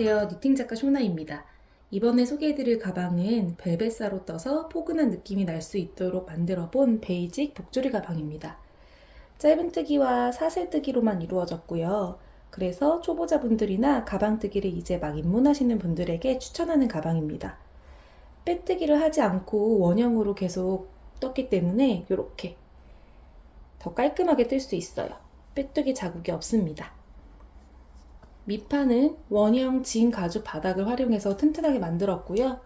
안녕하세요. 니팅 작가 쇼나입니다. 이번에 소개해드릴 가방은 벨벳사로 떠서 포근한 느낌이 날 수 있도록 만들어본 베이직 복조리 가방입니다. 짧은뜨기와 사슬뜨기로만 이루어졌고요. 그래서 초보자분들이나 가방뜨기를 이제 막 입문하시는 분들에게 추천하는 가방입니다. 빼뜨기를 하지 않고 원형으로 계속 떴기 때문에 이렇게 더 깔끔하게 뜰 수 있어요. 빼뜨기 자국이 없습니다. 밑판은 원형 진 가죽 바닥을 활용해서 튼튼하게 만들었고요.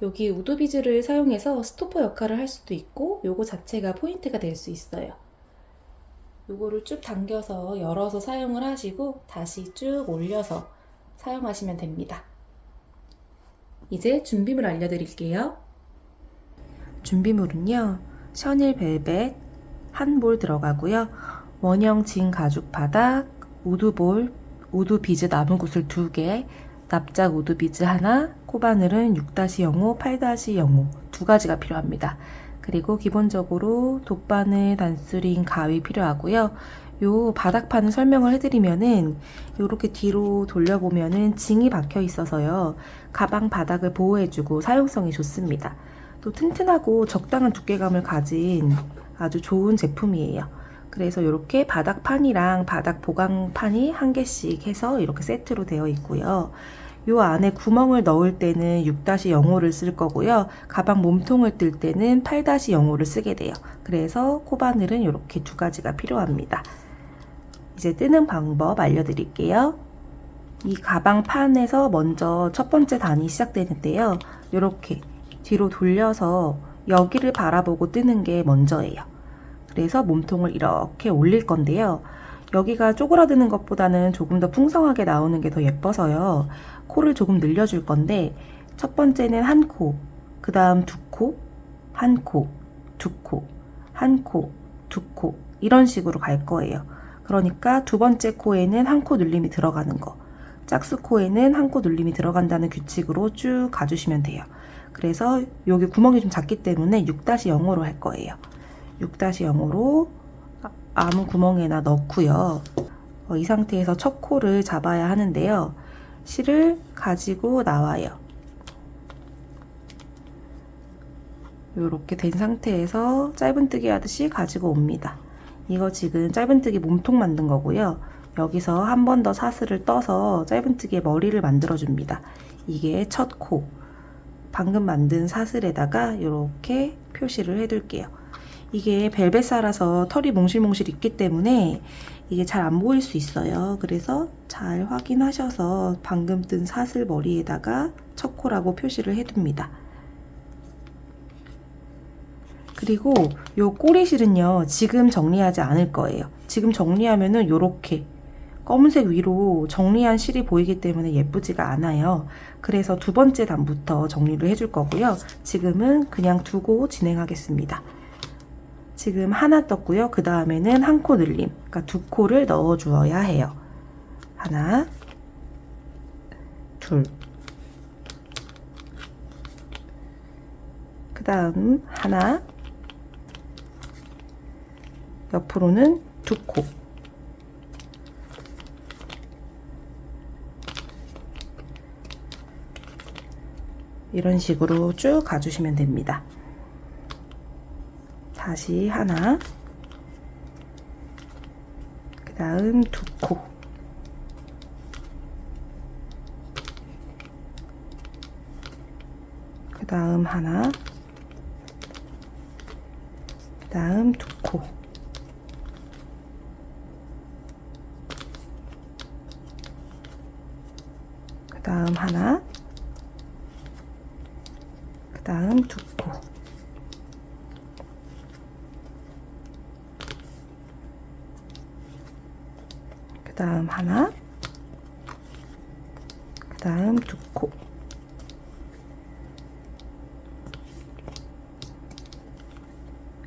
여기 우드 비즈를 사용해서 스토퍼 역할을 할 수도 있고 요거 자체가 포인트가 될 수 있어요. 요거를 쭉 당겨서 열어서 사용을 하시고 다시 쭉 올려서 사용하시면 됩니다. 이제 준비물 알려드릴게요. 준비물은요, 셔닐 벨벳 한 볼 들어가고요. 원형 진 가죽 바닥, 우드볼, 우드 비즈 나무구슬 2개, 납작 우드 비즈 하나, 코바늘은 6-05, 8-05 두 가지가 필요합니다. 그리고 기본적으로 돗바늘, 단스링, 가위 필요하고요. 요 바닥판을 설명을 해드리면은 요렇게 뒤로 돌려보면은 징이 박혀 있어서요. 가방 바닥을 보호해주고 사용성이 좋습니다. 또 튼튼하고 적당한 두께감을 가진 아주 좋은 제품이에요. 그래서 이렇게 바닥판이랑 바닥 보강판이 한 개씩 해서 이렇게 세트로 되어 있고요. 이 안에 구멍을 넣을 때는 6-05를 쓸 거고요. 가방 몸통을 뜰 때는 8-05를 쓰게 돼요. 그래서 코바늘은 이렇게 두 가지가 필요합니다. 이제 뜨는 방법 알려드릴게요. 이 가방 판에서 먼저 첫 번째 단이 시작되는데요. 이렇게 뒤로 돌려서 여기를 바라보고 뜨는 게 먼저예요. 그래서 몸통을 이렇게 올릴 건데요. 여기가 쪼그라드는 것보다는 조금 더 풍성하게 나오는 게 더 예뻐서요. 코를 조금 늘려줄 건데 첫 번째는 한 코, 그 다음 두 코, 한 코, 두 코, 한 코, 두 코 이런 식으로 갈 거예요. 그러니까 두 번째 코에는 한 코 눌림이 들어가는 거, 짝수 코에는 한 코 눌림이 들어간다는 규칙으로 쭉 가주시면 돼요. 그래서 여기 구멍이 좀 작기 때문에 6-05로 할 거예요. 6-05로 아무 구멍에나 넣고요. 이 상태에서 첫 코를 잡아야 하는데요. 실을 가지고 나와요. 이렇게 된 상태에서 짧은뜨기 하듯이 가지고 옵니다. 이거 지금 짧은뜨기 몸통 만든 거고요. 여기서 한 번 더 사슬을 떠서 짧은뜨기의 머리를 만들어 줍니다. 이게 첫 코. 방금 만든 사슬에다가 이렇게 표시를 해둘게요. 이게 벨벳사라서 털이 몽실몽실 있기 때문에 이게 잘 안 보일 수 있어요. 그래서 잘 확인하셔서 방금 뜬 사슬 머리에다가 첫 코라고 표시를 해둡니다. 그리고 요 꼬리실은요, 지금 정리하지 않을 거예요. 지금 정리하면은 요렇게 검은색 위로 정리한 실이 보이기 때문에 예쁘지가 않아요. 그래서 두 번째 단부터 정리를 해줄 거고요. 지금은 그냥 두고 진행하겠습니다. 지금 하나 떴고요. 그 다음에는 한 코 늘림, 그러니까 두 코를 넣어 주어야 해요. 하나, 둘, 그 다음 하나, 옆으로는 두 코, 이런 식으로 쭉 가주시면 됩니다. 다시 하나, 그 다음 두 코, 그 다음 하나, 그 다음 두 코, 그 다음 하나, 그 다음 두 코, 그 다음 하나, 그 다음 두 코.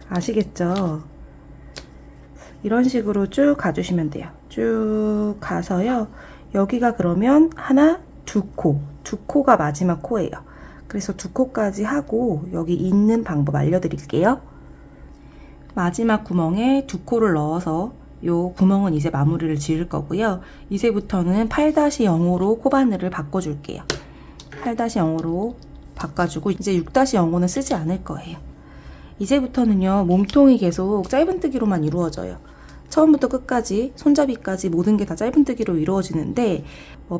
아시겠죠? 이런 식으로 쭉 가주시면 돼요. 쭉 가서요. 여기가 그러면 하나, 두 코, 두 코가 마지막 코예요. 그래서 두 코까지 하고 여기 있는 방법 알려드릴게요. 마지막 구멍에 두 코를 넣어서 요 구멍은 이제 마무리를 지을 거고요. 이제부터는 8-0으로 코바늘을 바꿔줄게요. 8-0으로 바꿔주고 이제 6-0호는 쓰지 않을 거예요. 이제부터는요, 몸통이 계속 짧은뜨기로만 이루어져요. 처음부터 끝까지 손잡이까지 모든 게 다 짧은뜨기로 이루어지는데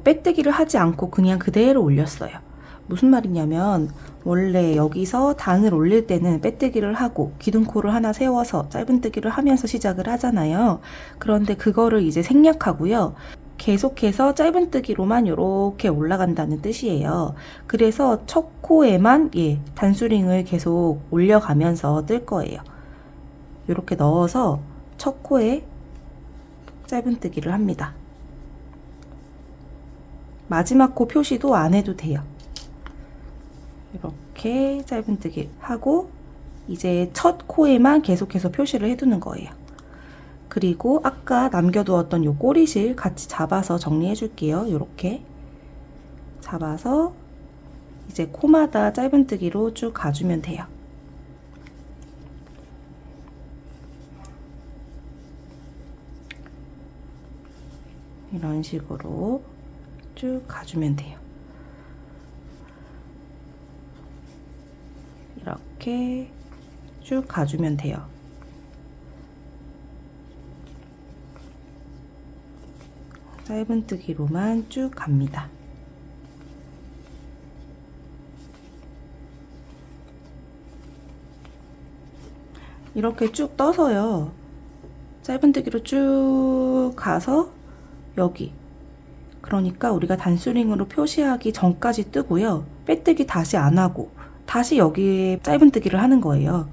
빼뜨기를 하지 않고 그냥 그대로 올렸어요. 무슨 말이냐면 원래 여기서 단을 올릴 때는 빼뜨기를 하고 기둥코를 하나 세워서 짧은뜨기를 하면서 시작을 하잖아요. 그런데 그거를 이제 생략하고요. 계속해서 짧은뜨기로만 이렇게 올라간다는 뜻이에요. 그래서 첫 코에만 단수링을 계속 올려가면서 뜰 거예요. 이렇게 넣어서 첫 코에 짧은뜨기를 합니다. 마지막 코 표시도 안 해도 돼요. 이렇게 짧은뜨기 하고 이제 첫 코에만 계속해서 표시를 해두는 거예요. 그리고 아까 남겨두었던 요 꼬리실 같이 잡아서 정리해 줄게요. 이렇게 잡아서 이제 코마다 짧은뜨기로 쭉 가주면 돼요. 이런 식으로 쭉 가주면 돼요. 이렇게 쭉 가주면 돼요. 짧은뜨기로만 쭉 갑니다. 이렇게 쭉 떠서요. 짧은뜨기로 쭉 가서 여기, 그러니까 우리가 단수링으로 표시하기 전까지 뜨고요. 빼뜨기 다시 안 하고 다시 여기에 짧은뜨기를 하는 거예요.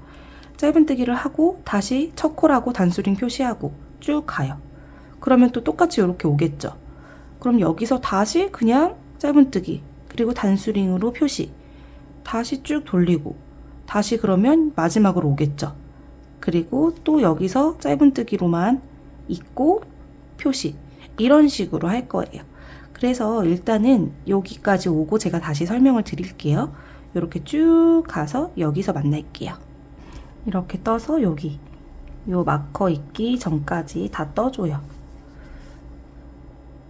짧은뜨기를 하고 다시 첫 코라고 단수링 표시하고 쭉 가요. 그러면 또 똑같이 이렇게 오겠죠. 그럼 여기서 다시 그냥 짧은뜨기 그리고 단수링으로 표시 다시 쭉 돌리고 다시 그러면 마지막으로 오겠죠. 그리고 또 여기서 짧은뜨기로만 있고 표시 이런 식으로 할 거예요. 그래서 일단은 여기까지 오고 제가 다시 설명을 드릴게요. 이렇게 쭉 가서 여기서 만날게요. 이렇게 떠서 여기 요 마커 있기 전까지 다 떠줘요.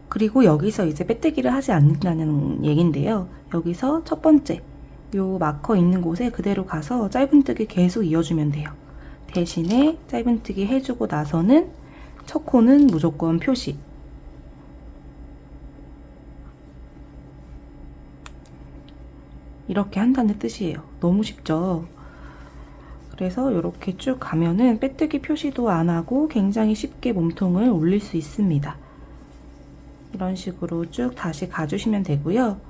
그리고 여기서 이제 빼뜨기를 하지 않는다는 얘긴데요. 여기서 첫 번째 요 마커 있는 곳에 그대로 가서 짧은뜨기 계속 이어주면 돼요. 대신에 짧은뜨기 해주고 나서는 첫 코는 무조건 표시. 이렇게 한다는 뜻이에요. 너무 쉽죠? 그래서 이렇게 쭉 가면은 빼뜨기 표시도 안 하고 굉장히 쉽게 몸통을 올릴 수 있습니다. 이런 식으로 쭉 다시 가주시면 되고요.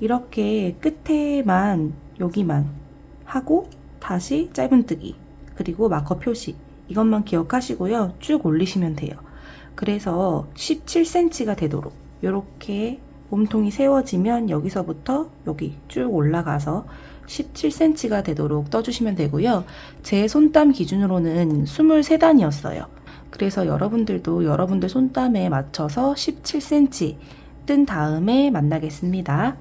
이렇게 끝에만 여기만 하고 다시 짧은뜨기 그리고 마커 표시 이것만 기억하시고요. 쭉 올리시면 돼요. 그래서 17cm가 되도록 이렇게 몸통이 세워지면 여기서부터 여기 쭉 올라가서 17cm가 되도록 떠주시면 되고요. 제 손땀 기준으로는 23단이었어요. 그래서 여러분들도 여러분들 손땀에 맞춰서 17cm 뜬 다음에 만나겠습니다.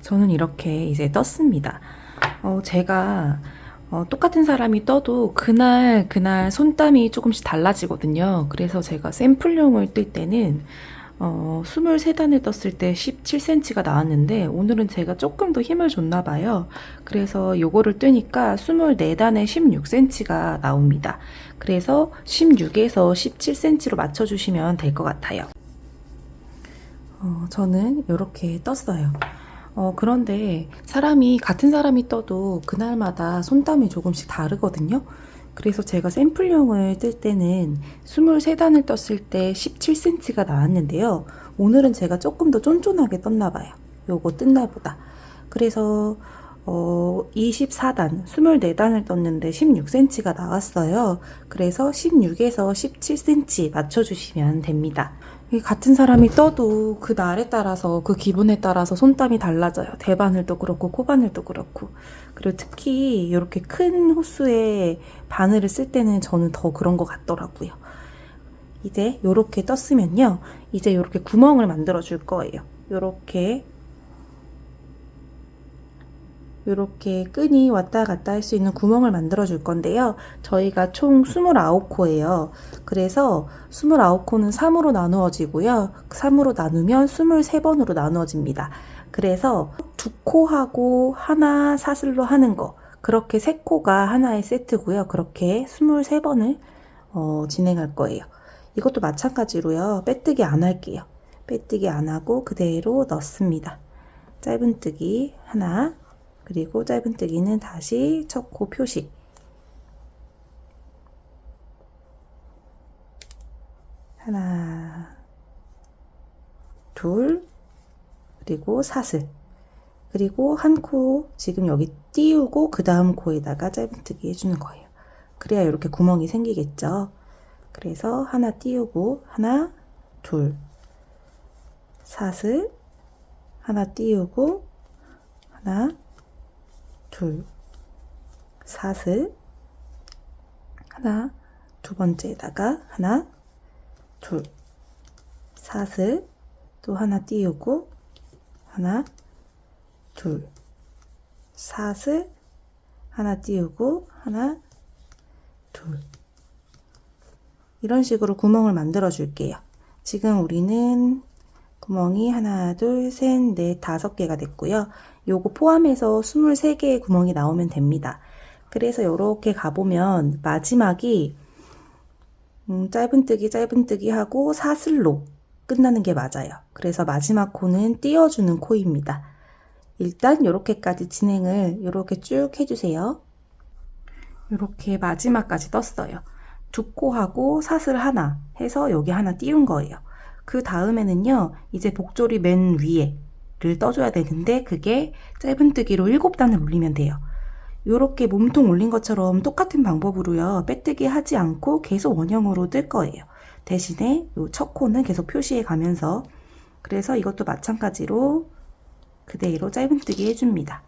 저는 이렇게 이제 떴습니다. 제가 똑같은 사람이 떠도 그날 손땀이 조금씩 달라지거든요. 그래서 제가 샘플용을 뜰 때는 23단을 떴을 때 17cm가 나왔는데 오늘은 제가 조금 더 힘을 줬나 봐요. 그래서 요거를 뜨니까 24단에 16cm가 나옵니다. 그래서 16에서 17cm로 맞춰주시면 될 것 같아요. 저는 이렇게 떴어요. 그런데 같은 사람이 떠도 그날마다 손땀이 조금씩 다르거든요. 그래서 제가 샘플용을 뜰 때는 23단을 떴을 때 17cm가 나왔는데요. 오늘은 제가 조금 더 쫀쫀하게 떴나 봐요. 요거 뜬 날보다. 그래서 24단, 24단을 떴는데 16cm가 나왔어요. 그래서 16에서 17cm 맞춰주시면 됩니다. 같은 사람이 떠도 그 날에 따라서 그 기분에 따라서 손땀이 달라져요. 대바늘도 그렇고 코바늘도 그렇고. 그리고 특히 이렇게 큰 호수에 바늘을 쓸 때는 저는 더 그런 것 같더라고요. 이제 이렇게 떴으면요. 이제 이렇게 구멍을 만들어 줄 거예요. 이렇게 이렇게 끈이 왔다 갔다 할 수 있는 구멍을 만들어 줄 건데요. 저희가 총 29코예요. 그래서 29코는 3으로 나누어지고요. 3으로 나누면 23번으로 나누어집니다. 그래서 2코하고 하나 사슬로 하는 거, 그렇게 3코가 하나의 세트고요. 그렇게 23번을 진행할 거예요. 이것도 마찬가지로요. 빼뜨기 안 할게요. 빼뜨기 안 하고 그대로 넣습니다. 짧은뜨기 하나, 그리고 짧은뜨기는 다시 첫 코 표시, 하나, 둘, 그리고 사슬, 그리고 한 코 지금 여기 띄우고 그 다음 코에다가 짧은뜨기 해주는 거예요. 그래야 이렇게 구멍이 생기겠죠. 그래서 하나 띄우고 하나, 둘, 사슬, 하나 띄우고 하나, 둘, 사슬, 하나, 두 번째에다가 하나, 둘, 사슬, 또 하나 띄우고 하나, 둘, 사슬, 하나 띄우고 하나, 둘. 이런 식으로 구멍을 만들어 줄게요. 지금 우리는 구멍이 하나, 둘, 셋, 넷, 5개가 됐고요. 요거 포함해서 23개의 구멍이 나오면 됩니다. 그래서 이렇게 가보면 마지막이 짧은뜨기 하고 사슬로 끝나는 게 맞아요. 그래서 마지막 코는 띄워주는 코입니다. 일단 이렇게까지 진행을 이렇게 쭉 해주세요. 이렇게 마지막까지 떴어요. 2코하고 사슬 하나 해서 여기 하나 띄운 거예요. 그 다음에는요, 이제 복조리 맨 위에를 떠줘야 되는데 그게 짧은뜨기로 7단을 올리면 돼요. 이렇게 몸통 올린 것처럼 똑같은 방법으로요, 빼뜨기 하지 않고 계속 원형으로 뜰 거예요. 대신에 이 첫 코는 계속 표시해 가면서, 그래서 이것도 마찬가지로 그대로 짧은뜨기 해줍니다.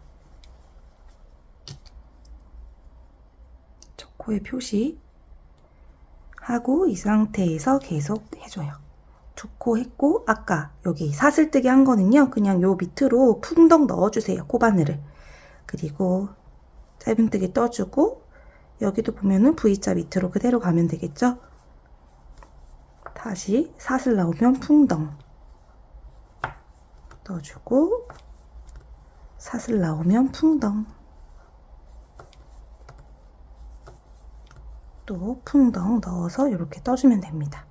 첫 코에 표시 하고 이 상태에서 계속 해줘요. 2코 했고, 아까 여기 사슬뜨기 한 거는요, 그냥 요 밑으로 풍덩 넣어주세요. 코바늘을. 그리고 짧은뜨기 떠주고, 여기도 보면은 V자 밑으로 그대로 가면 되겠죠? 다시 사슬 나오면 풍덩 떠주고, 사슬 나오면 풍덩, 또 풍덩 넣어서 이렇게 떠주면 됩니다.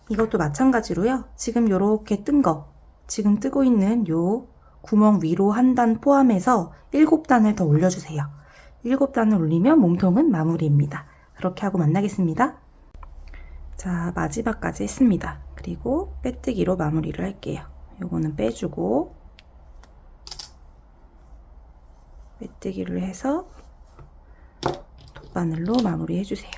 이것도 마찬가지로요. 지금 이렇게 뜬 거, 지금 뜨고 있는 요 구멍 위로 한 단 포함해서 7단을 더 올려주세요. 7단을 올리면 몸통은 마무리입니다. 그렇게 하고 만나겠습니다. 자, 마지막까지 했습니다. 그리고 빼뜨기로 마무리를 할게요. 요거는 빼주고 빼뜨기를 해서 돗바늘로 마무리 해주세요.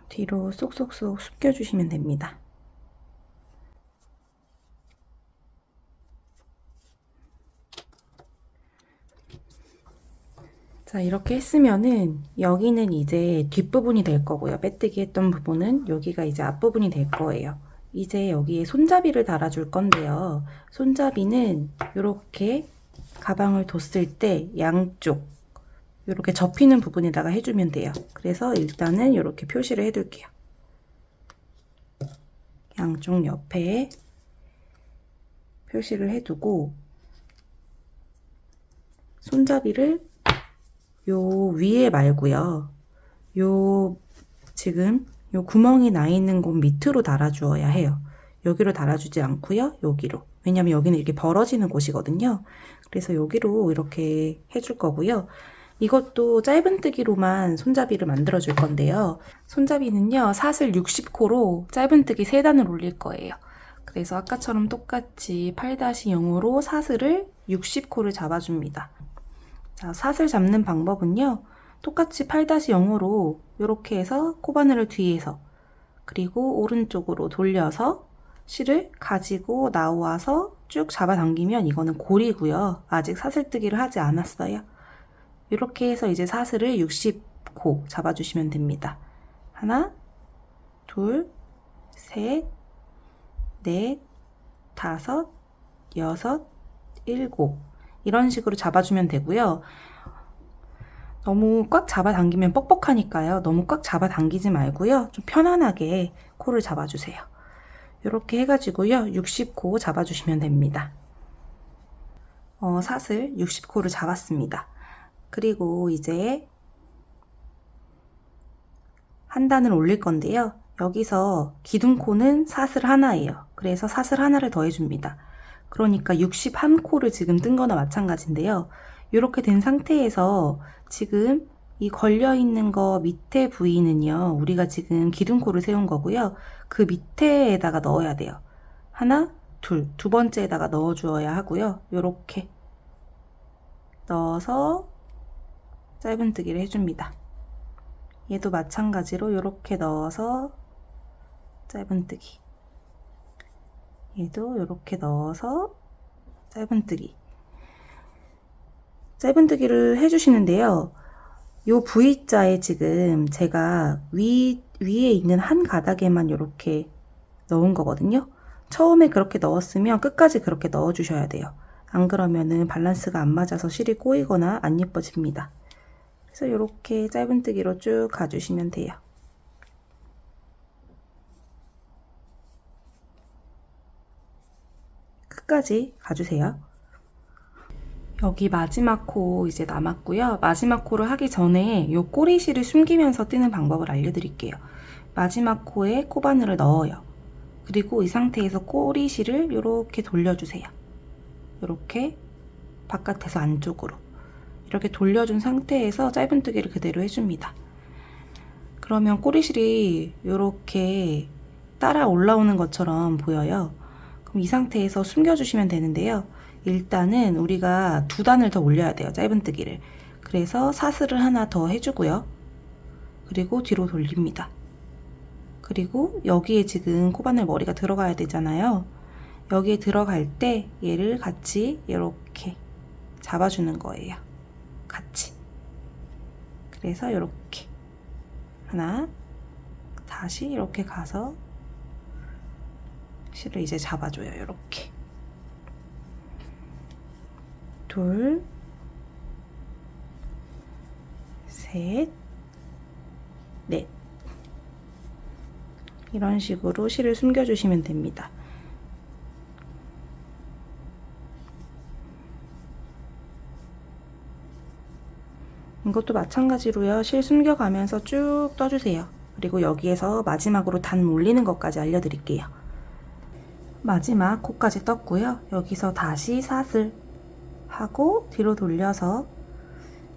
뒤로 쏙쏙쏙 숙여주시면 됩니다. 자, 이렇게 했으면은 여기는 이제 뒷부분이 될 거고요. 빼뜨기 했던 부분은 여기가 이제 앞부분이 될 거예요. 이제 여기에 손잡이를 달아줄 건데요. 손잡이는 이렇게 가방을 뒀을 때 양쪽 이렇게 접히는 부분에다가 해주면 돼요. 그래서 일단은 이렇게 표시를 해둘게요. 양쪽 옆에 표시를 해두고 손잡이를 요 위에 말고요. 지금 요 구멍이 나 있는 곳 밑으로 달아주어야 해요. 여기로 달아주지 않고요. 여기로. 왜냐면 여기는 이렇게 벌어지는 곳이거든요. 그래서 여기로 이렇게 해줄 거고요. 이것도 짧은뜨기로만 손잡이를 만들어 줄 건데요. 손잡이는요, 사슬 60코로 짧은뜨기 3단을 올릴 거예요. 그래서 아까처럼 똑같이 8-0으로 사슬을 60코를 잡아줍니다. 자, 사슬 잡는 방법은요, 똑같이 8-0으로 이렇게 해서 코바늘을 뒤에서, 그리고 오른쪽으로 돌려서 실을 가지고 나와서 쭉 잡아당기면 이거는 골이고요. 아직 사슬뜨기를 하지 않았어요. 이렇게 해서 이제 사슬을 60코 잡아주시면 됩니다. 하나, 둘, 셋, 넷, 다섯, 여섯, 일곱 이런 식으로 잡아주면 되고요. 너무 꽉 잡아당기면 뻑뻑하니까요. 너무 꽉 잡아당기지 말고요. 좀 편안하게 코를 잡아주세요. 이렇게 해가지고요. 60코 잡아주시면 됩니다. 사슬 60코를 잡았습니다. 그리고 이제 한 단을 올릴 건데요. 여기서 기둥코는 사슬 하나예요. 그래서 사슬 하나를 더해줍니다. 그러니까 61코를 지금 뜬 거나 마찬가지인데요. 이렇게 된 상태에서 지금 이 걸려있는 거 밑에 부위는요. 우리가 지금 기둥코를 세운 거고요. 그 밑에에다가 넣어야 돼요. 하나, 둘, 두 번째에다가 넣어주어야 하고요. 이렇게 넣어서 짧은뜨기를 해줍니다. 얘도 마찬가지로 이렇게 넣어서 짧은뜨기, 얘도 이렇게 넣어서 짧은뜨기. 짧은뜨기를 해주시는데요. 요 V자에 지금 제가 위에 있는 한 가닥에만 이렇게 넣은 거거든요. 처음에 그렇게 넣었으면 끝까지 그렇게 넣어주셔야 돼요. 안 그러면은 밸런스가 안 맞아서 실이 꼬이거나 안 예뻐집니다. 그래서 이렇게 짧은뜨기로 쭉 가주시면 돼요. 끝까지 가주세요. 여기 마지막 코 이제 남았고요. 마지막 코를 하기 전에 이 꼬리실을 숨기면서 뜨는 방법을 알려드릴게요. 마지막 코에 코바늘을 넣어요. 그리고 이 상태에서 꼬리실을 이렇게 돌려주세요. 이렇게 바깥에서 안쪽으로 이렇게 돌려준 상태에서 짧은뜨기를 그대로 해줍니다. 그러면 꼬리실이 이렇게 따라 올라오는 것처럼 보여요. 그럼 이 상태에서 숨겨주시면 되는데요. 일단은 우리가 두 단을 더 올려야 돼요. 짧은뜨기를. 그래서 사슬을 하나 더 해주고요. 그리고 뒤로 돌립니다. 그리고 여기에 지금 코바늘 머리가 들어가야 되잖아요. 여기에 들어갈 때 얘를 같이 이렇게 잡아주는 거예요. 같이. 그래서 이렇게 하나, 다시 이렇게 가서 실을 이제 잡아줘요. 이렇게. 둘, 셋, 넷. 이런 식으로 실을 숨겨주시면 됩니다. 이것도 마찬가지로요. 실 숨겨가면서 쭉 떠주세요. 그리고 여기에서 마지막으로 단 올리는 것까지 알려드릴게요. 마지막 코까지 떴고요. 여기서 다시 사슬 하고 뒤로 돌려서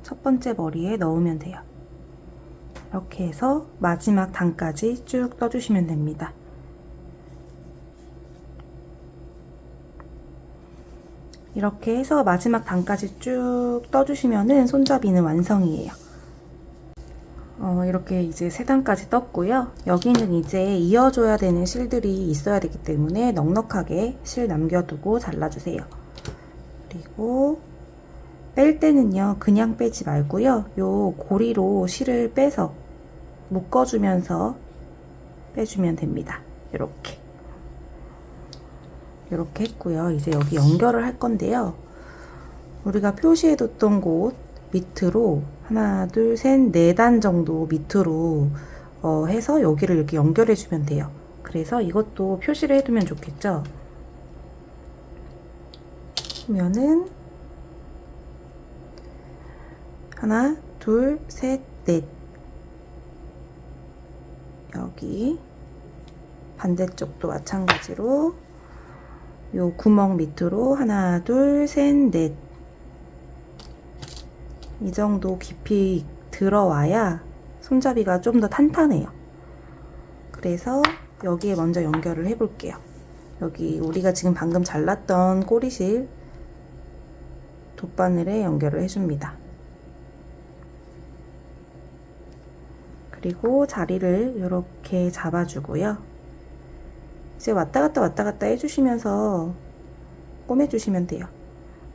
첫 번째 머리에 넣으면 돼요. 이렇게 해서 마지막 단까지 쭉 떠주시면 됩니다. 이렇게 해서 마지막 단까지 쭉 떠주시면은 손잡이는 완성이에요. 이렇게 이제 세 단까지 떴고요. 여기는 이제 이어줘야 되는 실들이 있어야 되기 때문에 넉넉하게 실 남겨두고 잘라주세요. 그리고 뺄 때는요, 그냥 빼지 말고요. 요 고리로 실을 빼서 묶어주면서 빼주면 됩니다. 이렇게. 이렇게 했고요. 이제 여기 연결을 할 건데요. 우리가 표시해뒀던 곳 밑으로 하나, 둘, 셋, 네 단 정도 밑으로 해서 여기를 이렇게 연결해주면 돼요. 그래서 이것도 표시를 해두면 좋겠죠. 그러면은 하나, 둘, 셋, 넷. 여기 반대쪽도 마찬가지로 요 구멍 밑으로 하나, 둘, 셋, 넷. 이 정도 깊이 들어와야 손잡이가 좀 더 탄탄해요. 그래서 여기에 먼저 연결을 해볼게요. 여기 우리가 지금 방금 잘랐던 꼬리실 돗바늘에 연결을 해줍니다. 그리고 자리를 이렇게 잡아주고요. 이제 왔다 갔다 해주시면서 꼬매주시면 돼요.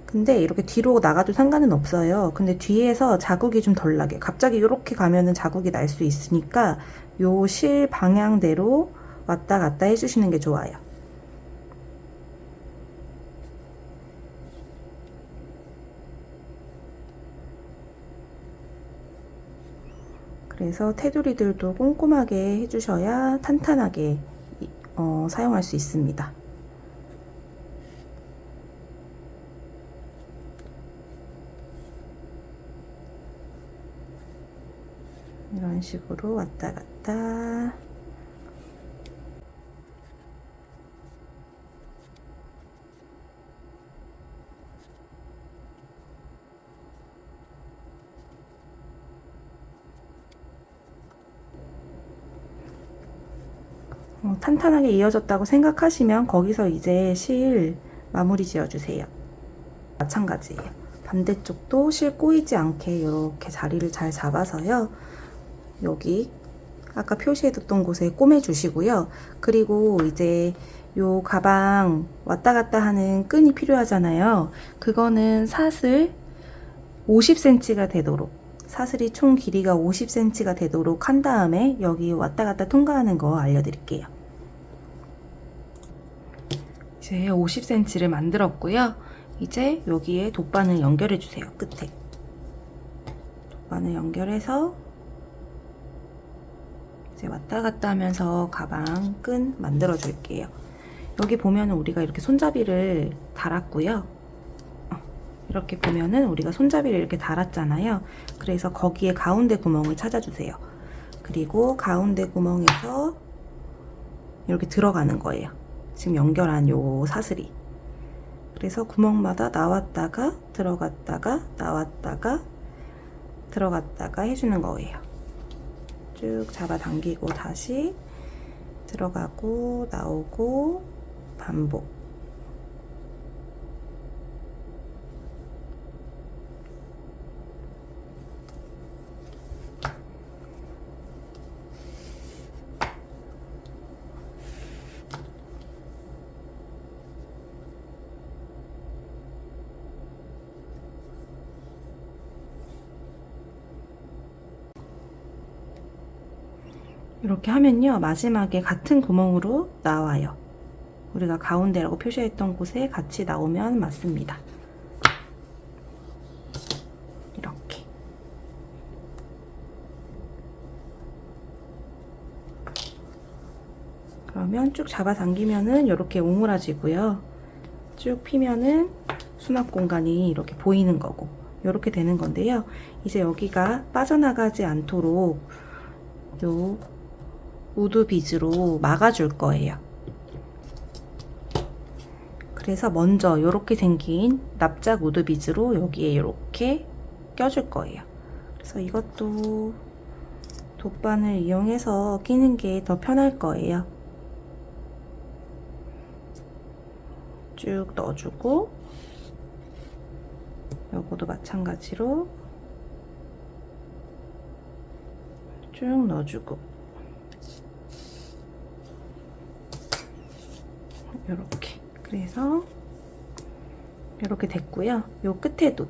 근데 이렇게 뒤로 나가도 상관은 없어요. 근데 뒤에서 자국이 좀 덜 나게, 갑자기 이렇게 가면은 자국이 날 수 있으니까 요 실 방향대로 왔다 갔다 해주시는 게 좋아요. 그래서 테두리들도 꼼꼼하게 해주셔야 탄탄하게 사용할 수 있습니다. 이런 식으로 왔다 갔다. 탄탄하게 이어졌다고 생각하시면 거기서 이제 실 마무리 지어주세요. 마찬가지예요. 반대쪽도 실 꼬이지 않게 이렇게 자리를 잘 잡아서요. 여기 아까 표시해뒀던 곳에 꼬매주시고요. 그리고 이제 요 가방 왔다 갔다 하는 끈이 필요하잖아요. 그거는 사슬 50cm가 되도록, 사슬이 총 길이가 50cm가 되도록 한 다음에 여기 왔다 갔다 통과하는 거 알려드릴게요. 이제 50cm를 만들었고요. 이제 여기에 돗바늘 연결해 주세요. 끝에 돗바늘 연결해서 이제 왔다 갔다 하면서 가방 끈 만들어 줄게요. 여기 보면은 우리가 이렇게 손잡이를 달았고요. 이렇게 보면은 우리가 손잡이를 이렇게 달았잖아요. 그래서 거기에 가운데 구멍을 찾아주세요. 그리고 가운데 구멍에서 이렇게 들어가는 거예요. 지금 연결한 요 사슬이. 그래서 구멍마다 나왔다가 들어갔다가 나왔다가 들어갔다가 해주는 거예요. 쭉 잡아당기고 다시 들어가고 나오고 반복. 이렇게 하면요, 마지막에 같은 구멍으로 나와요. 우리가 가운데라고 표시했던 곳에 같이 나오면 맞습니다. 이렇게. 그러면 쭉 잡아당기면은 이렇게 오므라지고요. 쭉 피면은 수납 공간이 이렇게 보이는 거고, 이렇게 되는 건데요. 이제 여기가 빠져나가지 않도록 요 우드 비즈로 막아줄 거예요. 그래서 먼저 이렇게 생긴 납작 우드 비즈로 여기에 이렇게 껴줄 거예요. 그래서 이것도 돗바늘 이용해서 끼는 게 더 편할 거예요. 쭉 넣어주고, 요거도 마찬가지로 쭉 넣어주고, 이렇게. 그래서 이렇게 됐고요. 요 끝에도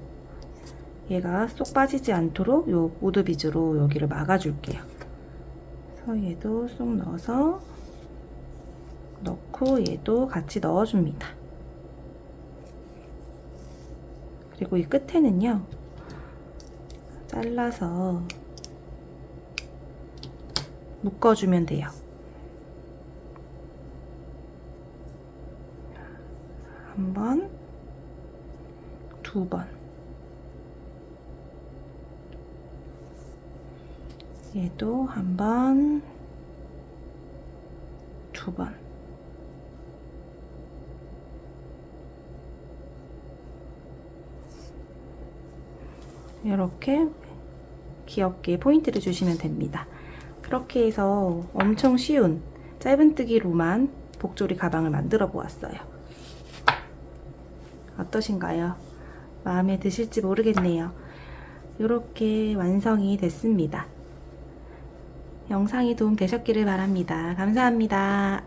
얘가 쏙 빠지지 않도록 요 우드 비즈로 여기를 막아줄게요. 그래서 얘도 쏙 넣어서 넣고 얘도 같이 넣어줍니다. 그리고 이 끝에는요, 잘라서 묶어주면 돼요. 한 번, 두 번. 얘도 한 번, 두 번. 이렇게 귀엽게 포인트를 주시면 됩니다. 그렇게 해서 엄청 쉬운 짧은뜨기로만 복조리 가방을 만들어 보았어요. 어떠신가요? 마음에 드실지 모르겠네요. 이렇게 완성이 됐습니다. 영상이 도움 되셨기를 바랍니다. 감사합니다.